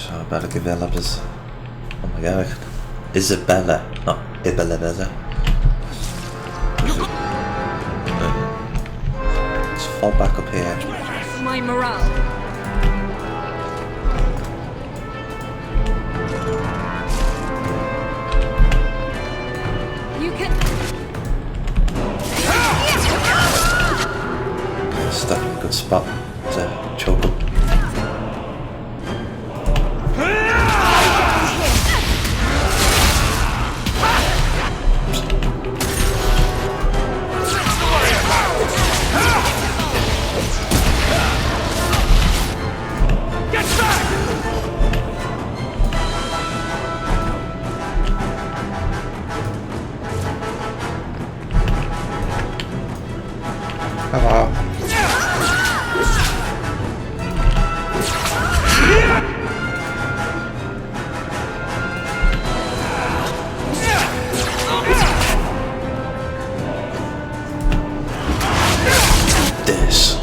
So I better give Ella this. Oh my god. Isabella, not Ibelabella. Let's fall back up here. My morale. You can. Stuck in a good spot to choke him. Hello. This.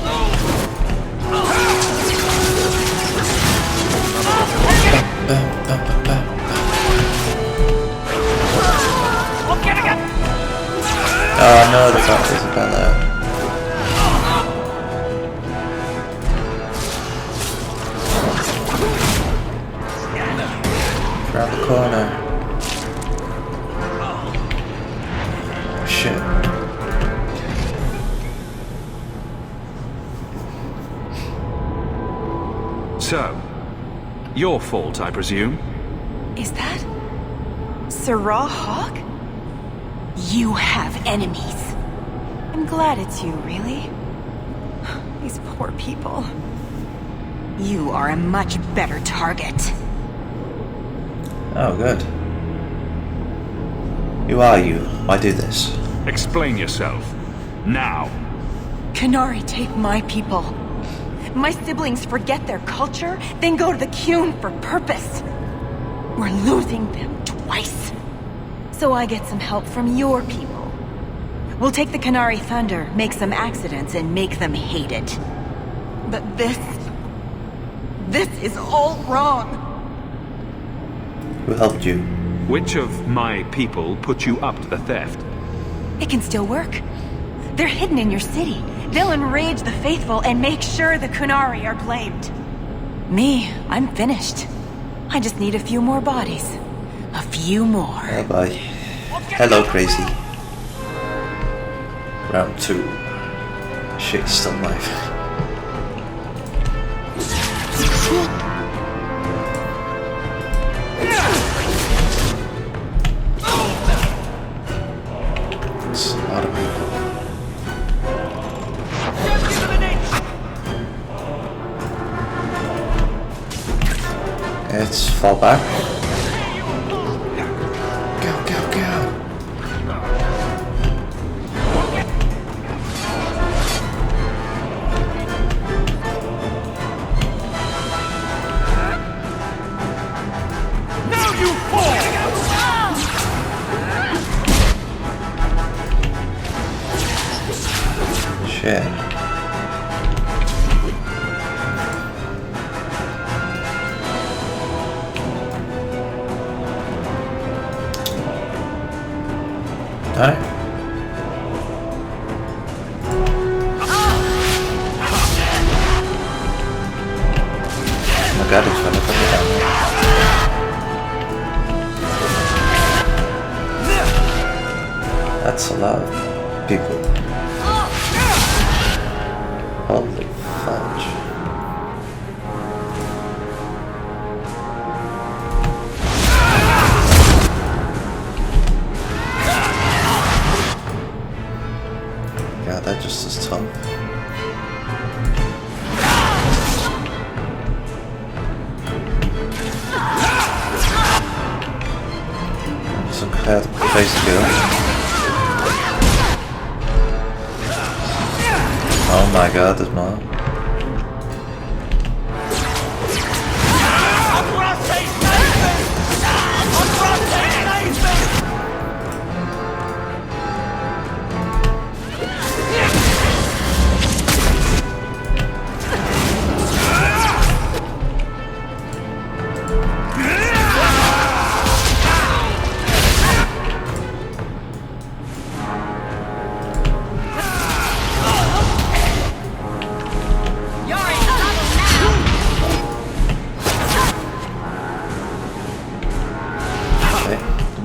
Oh no, the fact is Isabella. Around the corner. Oh, shit. So, your fault, I presume? Is that Darrett Hawke? You have enemies. I'm glad it's you, really. These poor people. You are a much better target. Oh, good. Who are you? Why do this? Explain yourself. Now. Qunari take my people. My siblings forget their culture, then go to the Qun for purpose. We're losing them twice. So I get some help from your people. We'll take the Qunari thunder, make some accidents, and make them hate it. But this is all wrong. Who helped you? Which of my people put you up to the theft? It can still work. They're hidden in your city. They'll enrage the faithful and make sure the Qunari are blamed. Me, I'm finished. I just need a few more bodies. A few more. Oh bye. Hello, crazy. Round 2. Shit's still alive. It's a lot of people. Let's fall back. Go, go, go. Now you fall! Shit. No? Oh my god, he's trying to put it down there. That's a lot of people. Holy fudge. God, that just is tough. Some kind of place to go. Oh my god, there's more.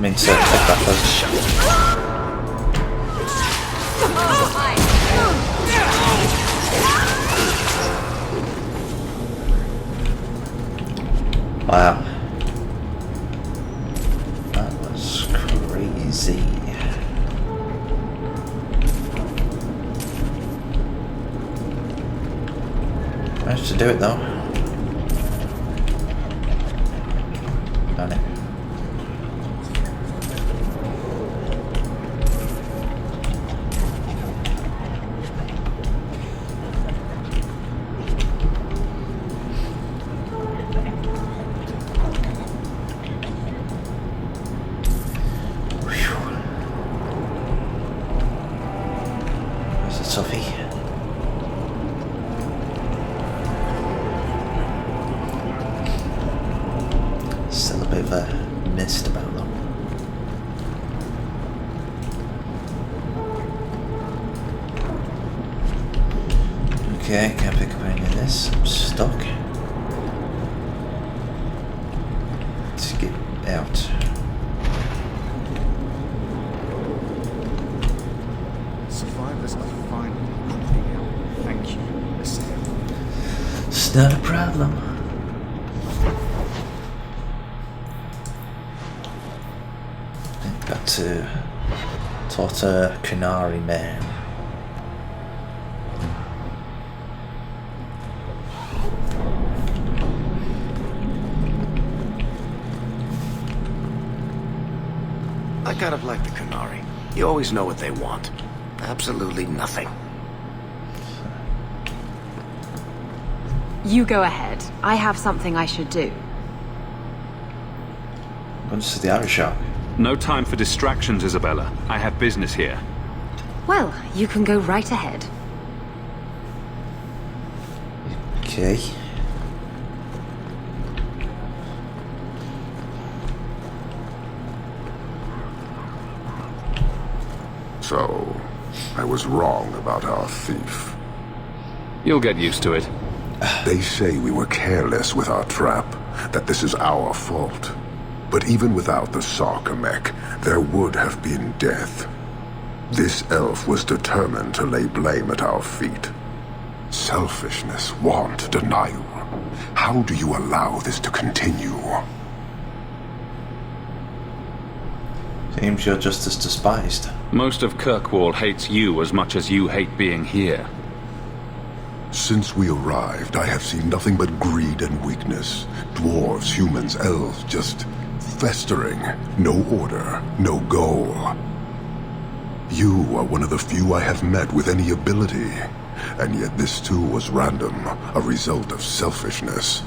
mean to take that first. Wow. That was crazy. Managed to do it though. Done it. Sophie. Still a bit of a mist about them. Okay, can't pick up any of this. I'm stuck. Let's get out. Survivors are fine. Thank you. It's not a problem. Got to Torta Canary Man. I kind of like the Canary. You always know what they want. Absolutely nothing. You go ahead. I have something I should do. I'm going to see the Irish Shark. No time for distractions, Isabella. I have business here. Well, you can go right ahead. Okay. So, I was wrong about our thief. You'll get used to it. They say we were careless with our trap, that this is our fault. But even without the Sarkamek, there would have been death. This elf was determined to lay blame at our feet. Selfishness, want, denial. How do you allow this to continue? Seems you're just as despised. Most of Kirkwall hates you as much as you hate being here. Since we arrived, I have seen nothing but greed and weakness. Dwarves, humans, elves, just festering. No order, no goal. You are one of the few I have met with any ability. And yet this too was random, a result of selfishness.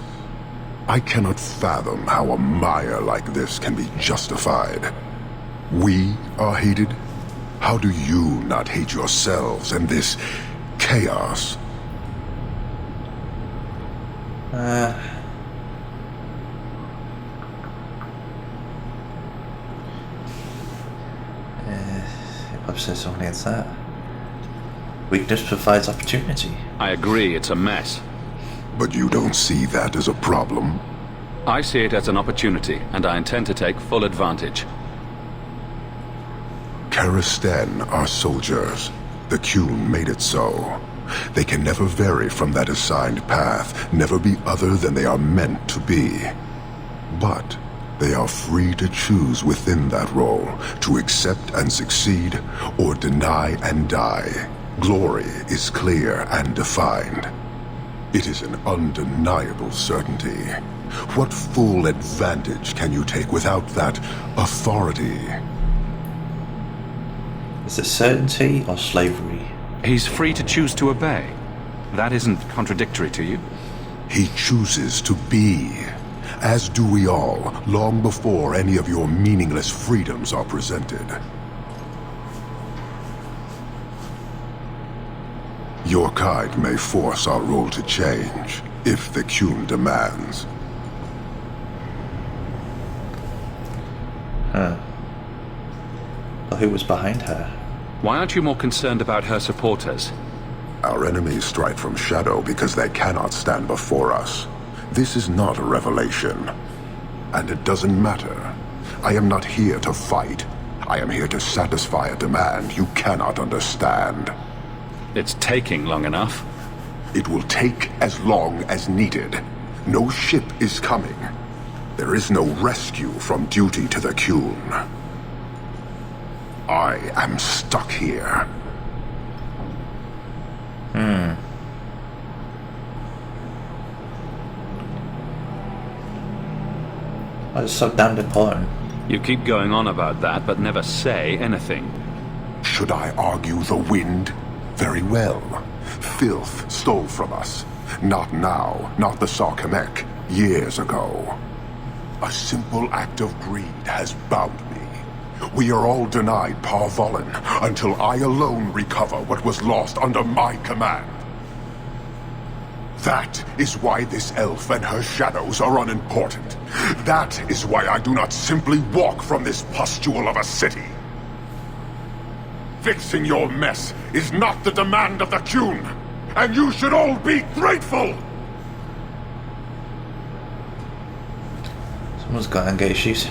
I cannot fathom how a mire like this can be justified. We are hated? How do you not hate yourselves and this chaos? I've said something against that. Weakness provides opportunity. I agree, it's a mess. But you don't see that as a problem? I see it as an opportunity, and I intend to take full advantage. Karisten are soldiers. The Qun made it so. They can never vary from that assigned path, never be other than they are meant to be. But they are free to choose within that role, to accept and succeed, or deny and die. Glory is clear and defined. It is an undeniable certainty. What full advantage can you take without that authority? Is it certainty or slavery? He's free to choose to obey. That isn't contradictory to you. He chooses to be, as do we all, long before any of your meaningless freedoms are presented. Your kind may force our role to change, if the Qun demands. But who was behind her? Why aren't you more concerned about her supporters? Our enemies strike from shadow because they cannot stand before us. This is not a revelation. And it doesn't matter. I am not here to fight. I am here to satisfy a demand you cannot understand. It's taking long enough. It will take as long as needed. No ship is coming. There is no rescue from duty to the Qun. I am stuck here. Oh, it's so damned important. You keep going on about that, but never say anything. Should I argue the wind? Very well. Filth stole from us. Not now, not the Sarkamek. Years ago. A simple act of greed has bound me. We are all denied Parvolin until I alone recover what was lost under my command. That is why this elf and her shadows are unimportant. That is why I do not simply walk from this pustule of a city. Fixing your mess is not the demand of the Qun, and you should all be grateful! Someone's got anger issues.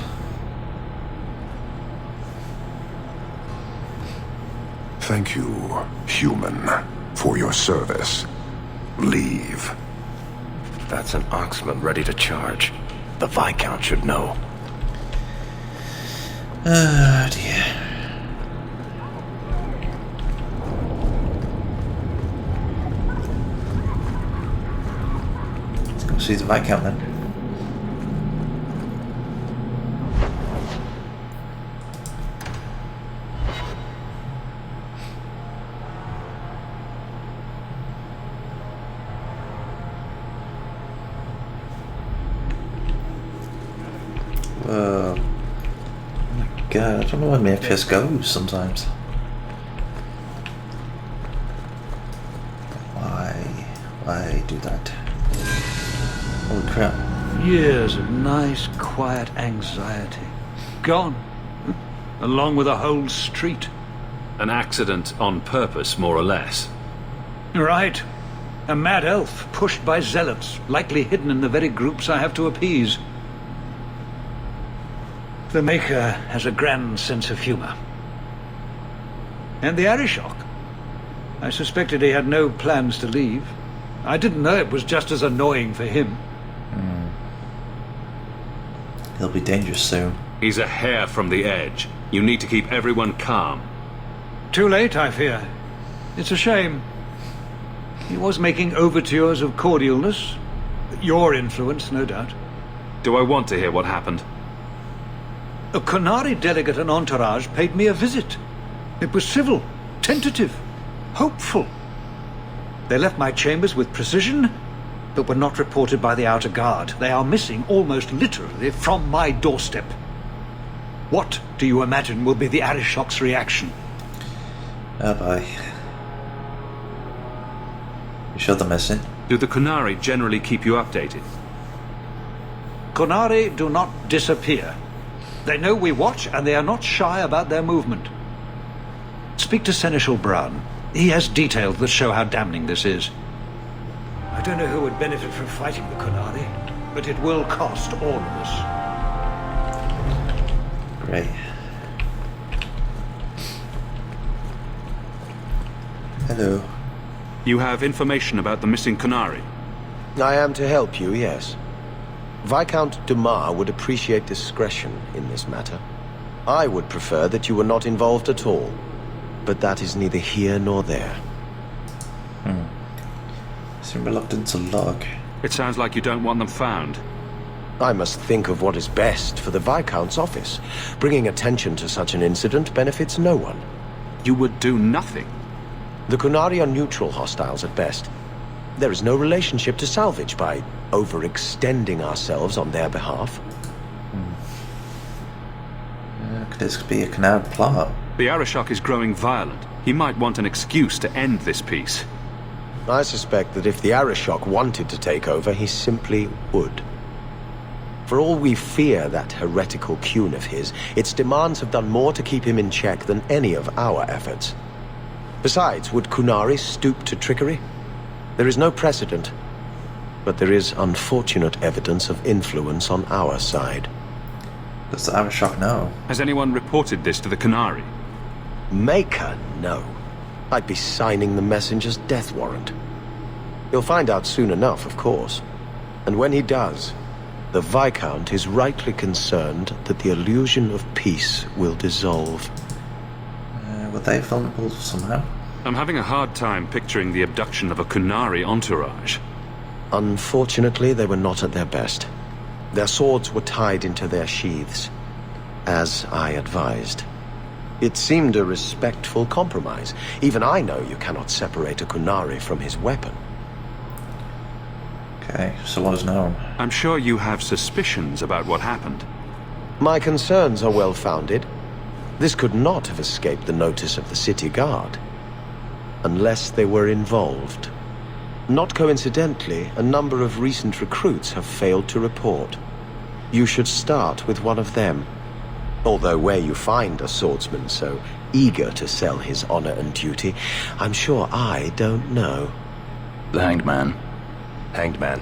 Thank you, human, for your service. Leave. That's an Oxman ready to charge. The Viscount should know. Oh dear. Let's go see the Viscount then. Oh my god, I don't know where my FPS goes sometimes. Why do that? Holy crap. Years of nice, quiet anxiety. Gone. Along with a whole street. An accident on purpose, more or less. Right. A mad elf pushed by zealots, likely hidden in the very groups I have to appease. The Maker has a grand sense of humor. And the Arishok. I suspected he had no plans to leave. I didn't know it was just as annoying for him. He'll be dangerous soon. He's a hair from the edge. You need to keep everyone calm. Too late, I fear. It's a shame. He was making overtures of cordialness. Your influence, no doubt. Do I want to hear what happened? A Qunari delegate and entourage paid me a visit. It was civil, tentative, hopeful. They left my chambers with precision, but were not reported by the outer guard. They are missing almost literally from my doorstep. What do you imagine will be the Arishok's reaction? Oh boy. You sure they're missing? Do the Qunari generally keep you updated? Qunari do not disappear. They know we watch, and they are not shy about their movement. Speak to Seneschal Brown. He has details that show how damning this is. I don't know who would benefit from fighting the Qunari, but it will cost all of us. Great. Hello. You have information about the missing Qunari? I am to help you, yes. Viscount Dumas would appreciate discretion in this matter. I would prefer that you were not involved at all, but that is neither here nor there. Seem reluctant to log. It sounds like you don't want them found. I must think of what is best for the Viscount's office. Bringing attention to such an incident benefits no one. You would do nothing. The Qunari are neutral hostiles at best. There is no relationship to salvage by overextending ourselves on their behalf. Could this be a canal plot? The Arishok is growing violent. He might want an excuse to end this peace. I suspect that if the Arishok wanted to take over, he simply would. For all we fear that heretical Qun of his, its demands have done more to keep him in check than any of our efforts. Besides, would Qunari stoop to trickery? There is no precedent, but there is unfortunate evidence of influence on our side. Does the Arashok know? Has anyone reported this to the Canary? Maker, no. I'd be signing the messenger's death warrant. He'll find out soon enough, of course. And when he does, the Viscount is rightly concerned that the illusion of peace will dissolve. Were they vulnerable somehow? I'm having a hard time picturing the abduction of a Canary entourage. Unfortunately, they were not at their best. Their swords were tied into their sheaths, as I advised. It seemed a respectful compromise. Even I know you cannot separate a Kunari from his weapon. Okay, so what is known? I'm sure you have suspicions about what happened. My concerns are well-founded. This could not have escaped the notice of the city guard. Unless they were involved. Not coincidentally, a number of recent recruits have failed to report. You should start with one of them. Although where you find a swordsman so eager to sell his honor and duty, I'm sure I don't know. The Hanged Man. Hanged Man.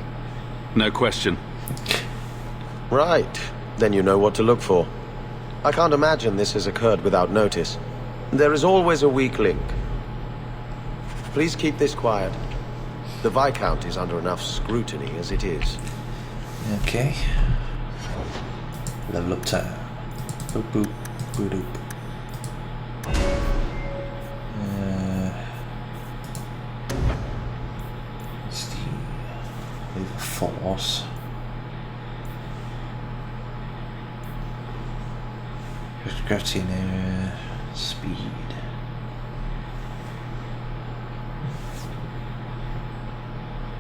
No question. Right. Then you know what to look for. I can't imagine this has occurred without notice. There is always a weak link. Please keep this quiet. The Viscount is under enough scrutiny as it is. Okay. Level up time. Boop boop boop doop. Leave a force. Gravity and speed.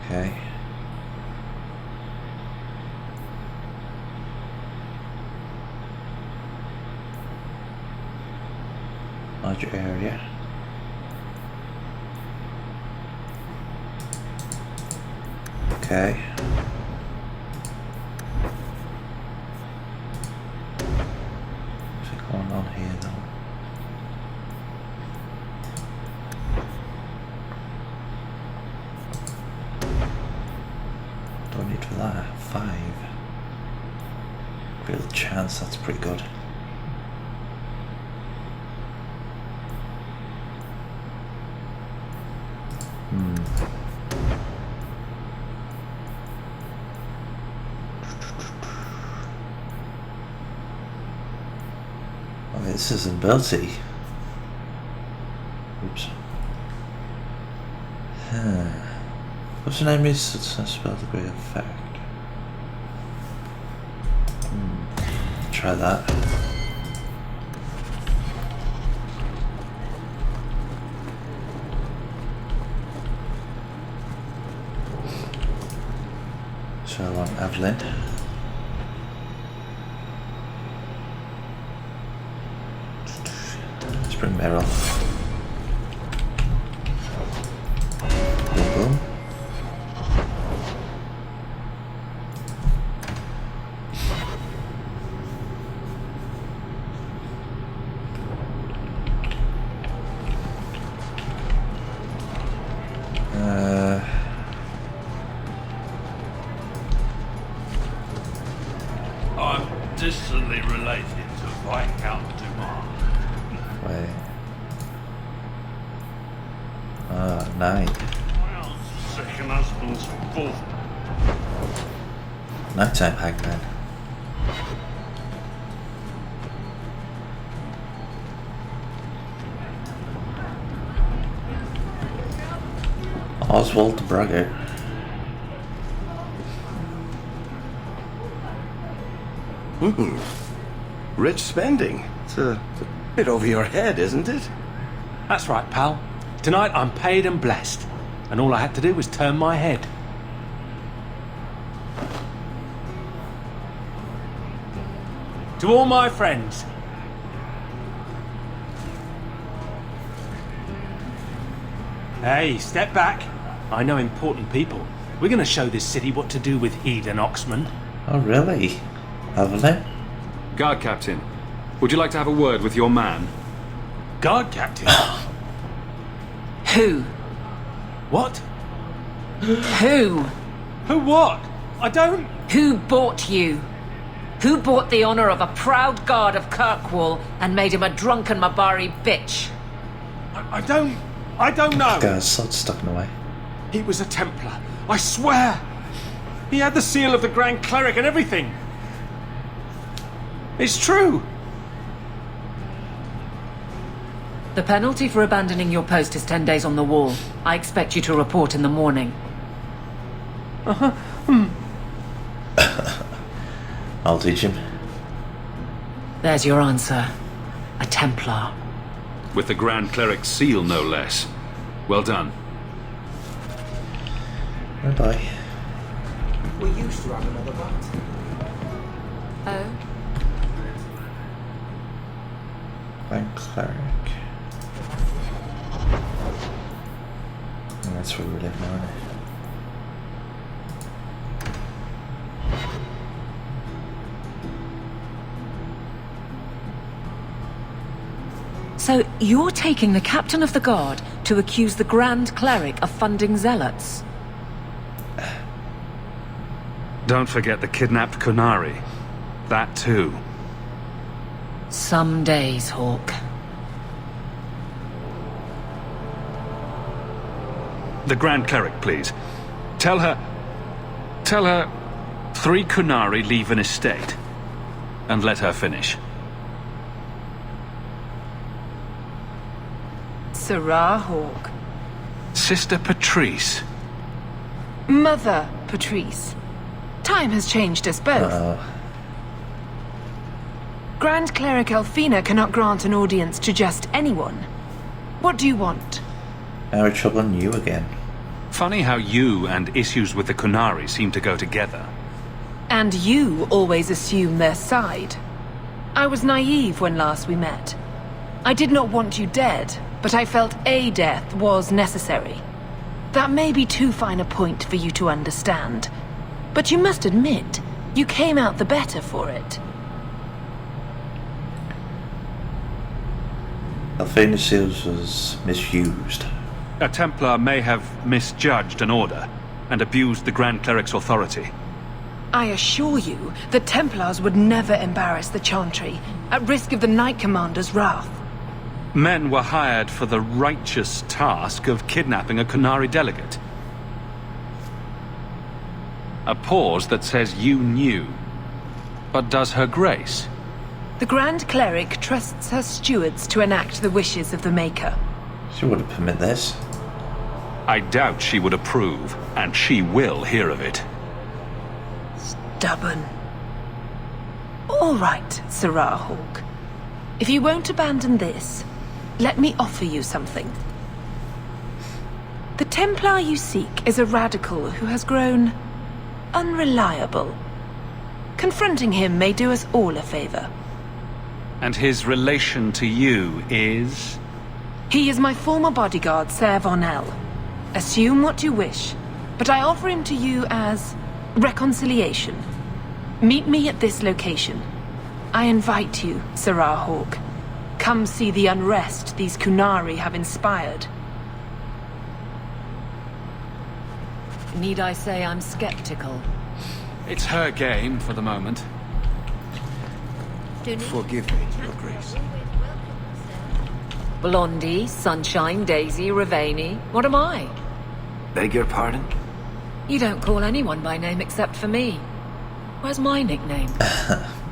Okay. Larger area. Okay. What's going on here though? Don't need for that. 5. Real chance, that's pretty good. Okay, this isn't Belty. Oops. What's the name is spell the great effect? Try that. So on Evelyn. Let's bring Meryl. Boom boom. I'm distantly related to Viscount Dumas. Wait. Night. My aunt's second husband's fourth. Nighttime Hangman. Oswald Braggart. Rich spending. It's a bit over your head, isn't it? That's right, pal. Tonight I'm paid and blessed, and all I had to do was turn my head. To all my friends. Hey, step back. I know important people. We're going to show this city what to do with heathen Oxman. Oh really? Haven't they? Guard Captain, would you like to have a word with your man? Guard Captain? Who? What? Who? Who what? I don't... Who bought you? Who bought the honor of a proud guard of Kirkwall and made him a drunken Mabari bitch? I don't know. Guy's sword stuck in the way. He was a Templar, I swear. He had the seal of the Grand Cleric and everything. It's true. The penalty for abandoning your post is 10 days on the wall. I expect you to report in the morning. I'll teach him. There's your answer. A Templar. With the Grand Cleric's seal, no less. Well done. Bye-bye. We used to have another bat. Oh? Grand Cleric. And that's where we live now, isn't it? So you're taking the captain of the guard to accuse the Grand Cleric of funding zealots? Don't forget the kidnapped Kunari. That too. Some days, Hawke. The Grand Cleric, please. Tell her 3 Kunari leave an estate. And let her finish. Sarah Hawke. Sister Patrice. Mother Patrice. Time has changed us both. Grand Cleric Elfina cannot grant an audience to just anyone. What do you want? Now we're troubling you again. Funny how you and issues with the Kunari seem to go together. And you always assume their side. I was naive when last we met. I did not want you dead, but I felt a death was necessary. That may be too fine a point for you to understand. But you must admit, you came out the better for it. Elfina's seals was misused. A Templar may have misjudged an order and abused the Grand Cleric's authority. I assure you, the Templars would never embarrass the Chantry, at risk of the Knight Commander's wrath. Men were hired for the righteous task of kidnapping a Kunari delegate. A pause that says you knew. But does her grace? The Grand Cleric trusts her stewards to enact the wishes of the Maker. She wouldn't permit this. I doubt she would approve, and she will hear of it. Stubborn. All right, Sarah Hawke. If you won't abandon this, let me offer you something. The Templar you seek is a radical who has grown unreliable. Confronting him may do us all a favor. And his relation to you is? He is my former bodyguard, Ser Von L. Assume what you wish, but I offer him to you as reconciliation. Meet me at this location. I invite you, Sarah Hawke. Come see the unrest these Kunari have inspired. Need I say I'm skeptical? It's her game for the moment. Forgive me, Your Grace. Blondie, Sunshine, Daisy, Ravani. What am I? Beg your pardon? You don't call anyone by name except for me. Where's my nickname?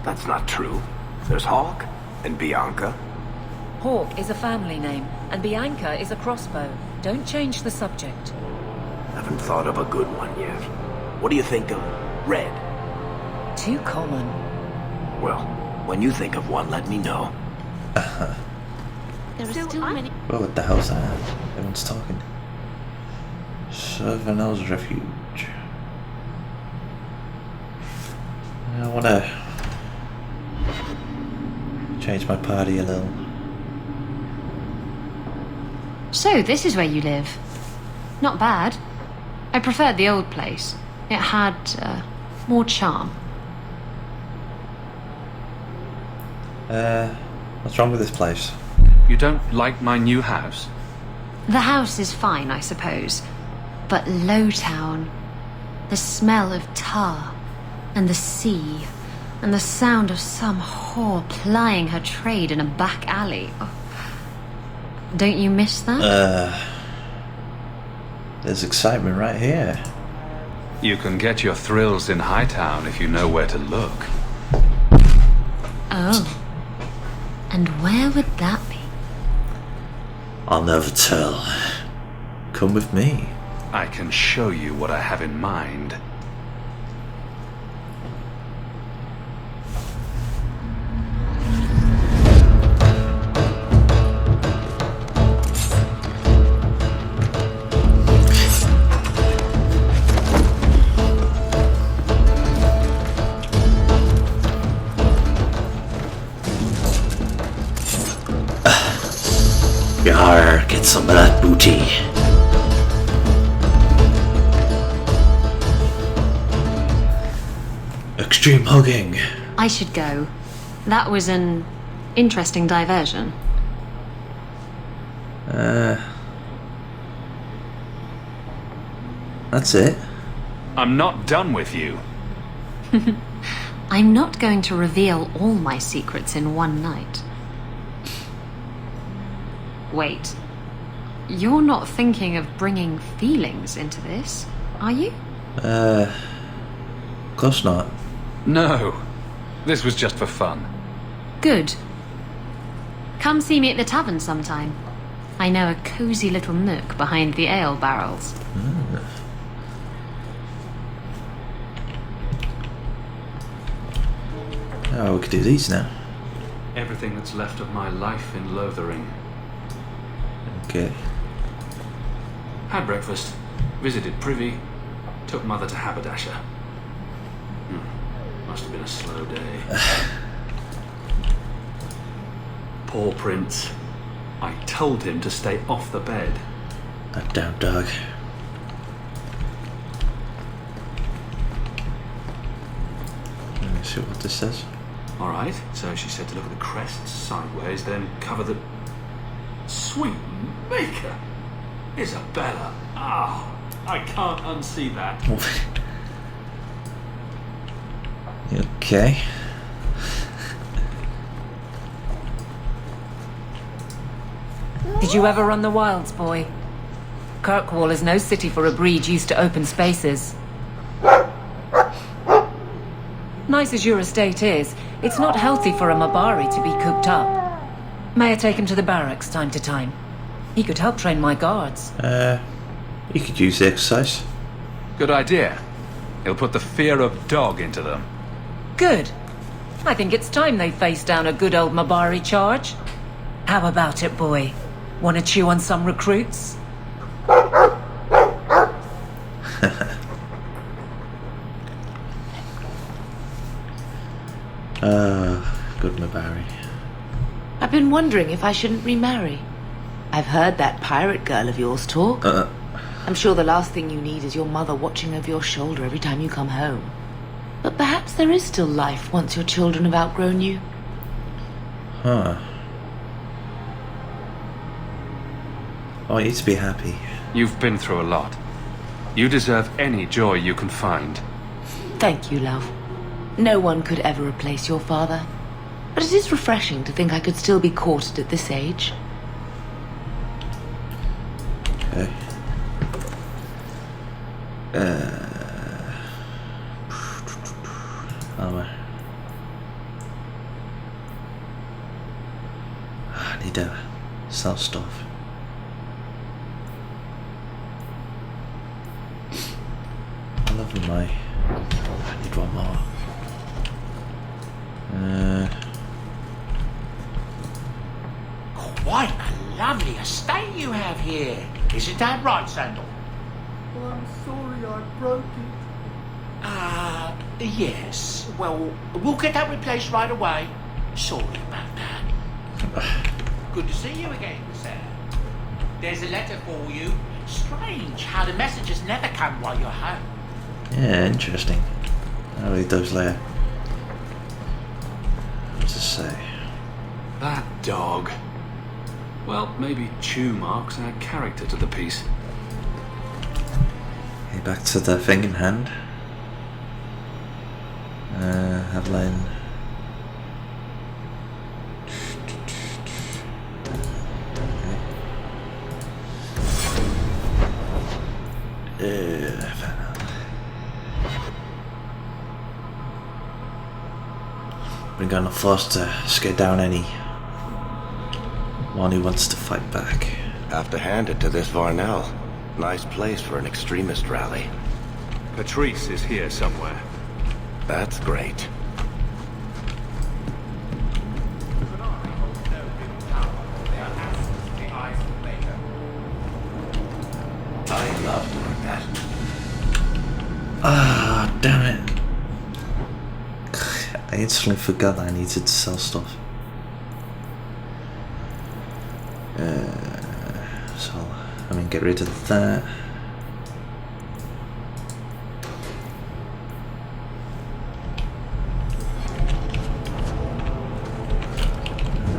That's not true. There's Hawke and Bianca. Hawke is a family name, and Bianca is a crossbow. Don't change the subject. Haven't thought of a good one yet. What do you think of Red? Too common. Well, when you think of one, let me know. There are still many. Well, what the hell's that? Everyone's talking. Servanel's Refuge. I wanna change my party a little. So, this is where you live. Not bad. I preferred the old place. It had, more charm. What's wrong with this place? You don't like my new house? The house is fine, I suppose. But Lowtown, the smell of tar, and the sea. And the sound of some whore plying her trade in a back alley. Oh. Don't you miss that? There's excitement right here. You can get your thrills in Hightown if you know where to look. Oh. And where would that be? I'll never tell. Come with me. I can show you what I have in mind. Yarr, get some of that booty. Extreme hugging. I should go. That was an interesting diversion. That's it. I'm not done with you. I'm not going to reveal all my secrets in one night. Wait. You're not thinking of bringing feelings into this, are you? Of course not. No. This was just for fun. Good. Come see me at the tavern sometime. I know a cozy little nook behind the ale barrels. Oh, we could do these now. Everything that's left of my life in Lothering. Okay. Had breakfast, visited Privy, took Mother to Haberdasher. Must have been a slow day. Poor Prince. I told him to stay off the bed. That damn dog. Let me see what this says. Alright, so she said to look at the crests sideways, then cover the... Sweet maker! Isabella! Ah, I can't unsee that. Okay. Did you ever run the wilds, boy? Kirkwall is no city for a breed used to open spaces. Nice as your estate is, it's not healthy for a Mabari to be cooped up. May I take him to the barracks time to time? He could help train my guards. You could use the exercise. Good idea. He'll put the fear of dog into them. Good. I think it's time they face down a good old Mabari charge. How about it, boy? Want to chew on some recruits? Good Mabari. I've been wondering if I shouldn't remarry. I've heard that pirate girl of yours talk. I'm sure the last thing you need is your mother watching over your shoulder every time you come home. But perhaps there is still life once your children have outgrown you. Huh. I want you to be happy. You've been through a lot. You deserve any joy you can find. Thank you, love. No one could ever replace your father. But it is refreshing to think I could still be courted at this age. Okay. I need to sell stuff. I love my... I need one more. Quite a lovely estate you have here. Isn't that right, Sandal? Well, I'm sorry I broke it. Yes. Well, we'll get that replaced right away. Sorry about that. Good to see you again, sir. There's a letter for you. Strange how the messages never come while you're home. Yeah, interesting. I'll read those later. What's it say? That dog. Well, maybe chew marks add character to the piece. Okay, back to the thing in hand. Headline. We're gonna force to skate down any one who wants to fight back. Have to hand it to this Varnell. Nice place for an extremist rally. Patrice is here somewhere. That's great. I love doing that. Ah, damn it. I instantly forgot that I needed to sell stuff. So, I mean, get rid of that.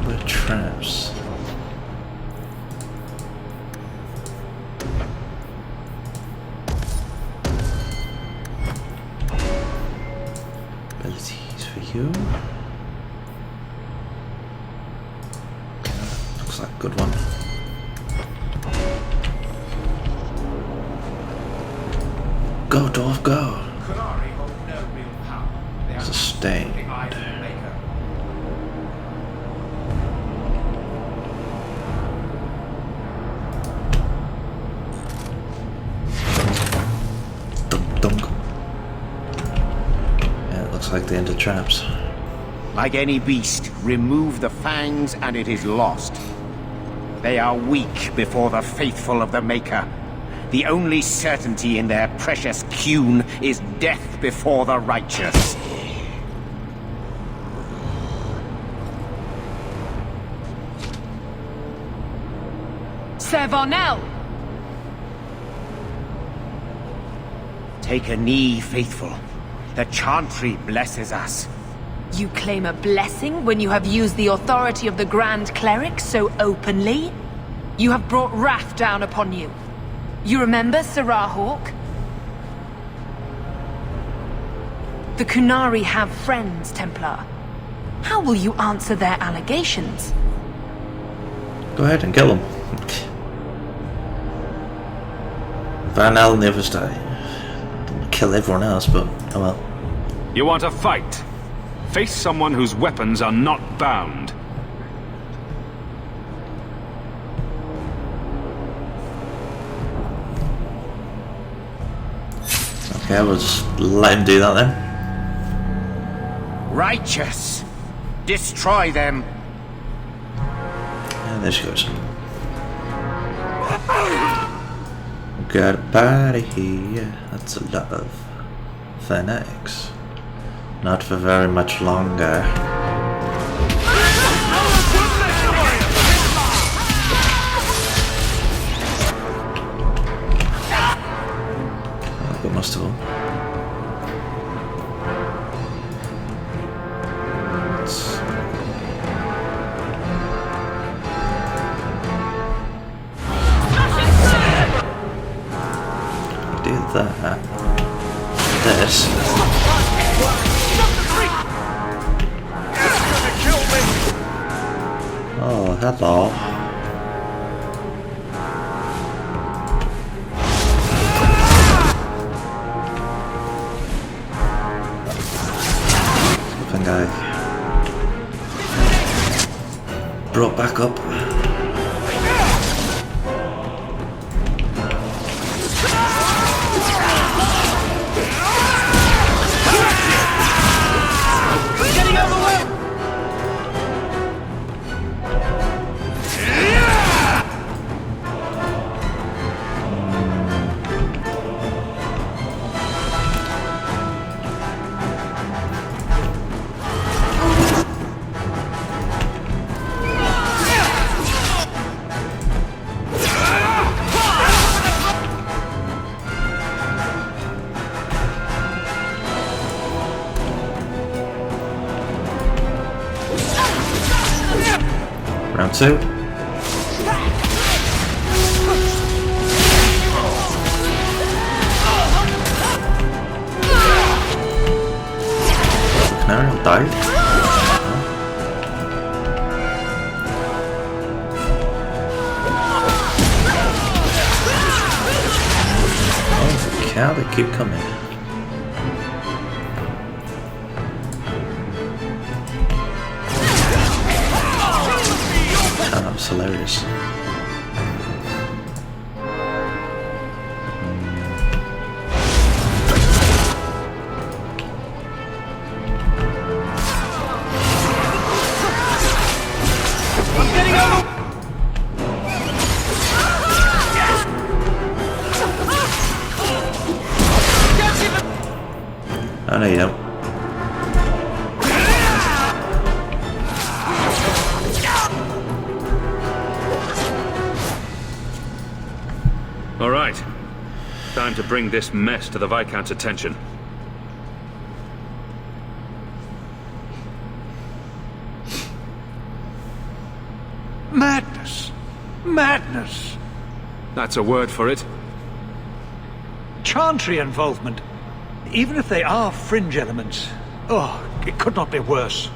What traps? Abilities for you. Looks like a good one. Go, dwarf, go! Sustained. Dunk, dunk. Yeah, it looks like the end of traps. Like any beast, remove the fangs and it is lost. They are weak before the faithful of the Maker. The only certainty in their precious Qun is death before the righteous. Sir Varnell! Take a knee, faithful. The Chantry blesses us. You claim a blessing when you have used the authority of the Grand Cleric so openly? You have brought wrath down upon you. You remember Darrett Hawke? The Qunari have friends, Templar. How will you answer their allegations? Go ahead and kill him. Varnell never die. Don't kill everyone else, but oh well. You want a fight? Face someone whose weapons are not bound. Okay, we'll just let him do that then. Righteous! Destroy them! And there she goes. Got a party here. That's a lot of fanatics. Not for very much longer. Got most of them. Do that. This. Oh, hello. Flipping guy. Brought back up. Round two. Canary died? Holy cow, they keep coming. Oh, that was hilarious. Oh no, you don't. All right. Time to bring this mess to the Viscount's attention. Madness! Madness! That's a word for it. Chantry involvement. Even if they are fringe elements, oh, it could not be worse.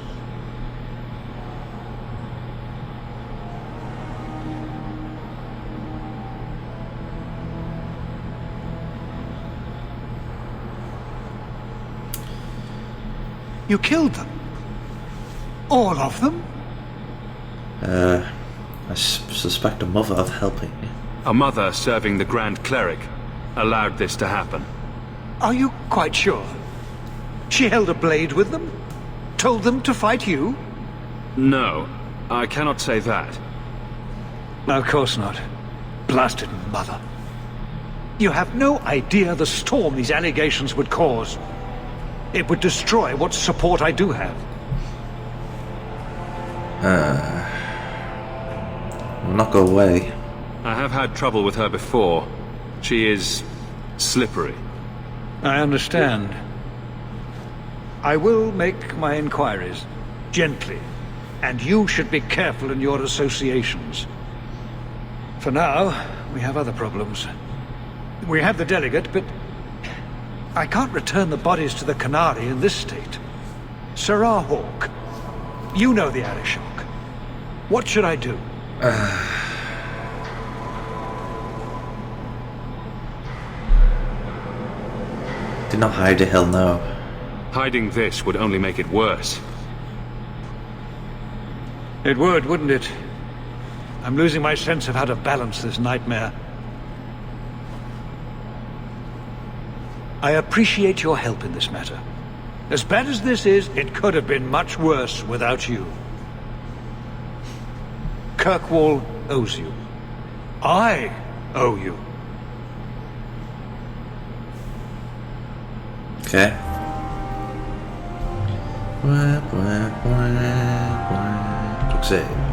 You killed them? All of them? I suspect a mother of helping. A mother serving the Grand Cleric allowed this to happen. Are you quite sure? She held a blade with them? Told them to fight you? No, I cannot say that. Of course not. Blasted mother. You have no idea the storm these allegations would cause. It would destroy what support I do have. Will not go away. I have had trouble with her before. She is slippery. I understand. I will make my inquiries, gently, and you should be careful in your associations. For now, we have other problems. We have the delegate, but I can't return the bodies to the Canary in this state. Darrett Hawke, you know the Arishok. What should I do? Did not hide the hell no. Hiding this would only make it worse. It would, wouldn't it? I'm losing my sense of how to balance this nightmare. I appreciate your help in this matter. As bad as this is, it could have been much worse without you. Kirkwall owes you. I owe you. Okay. Save.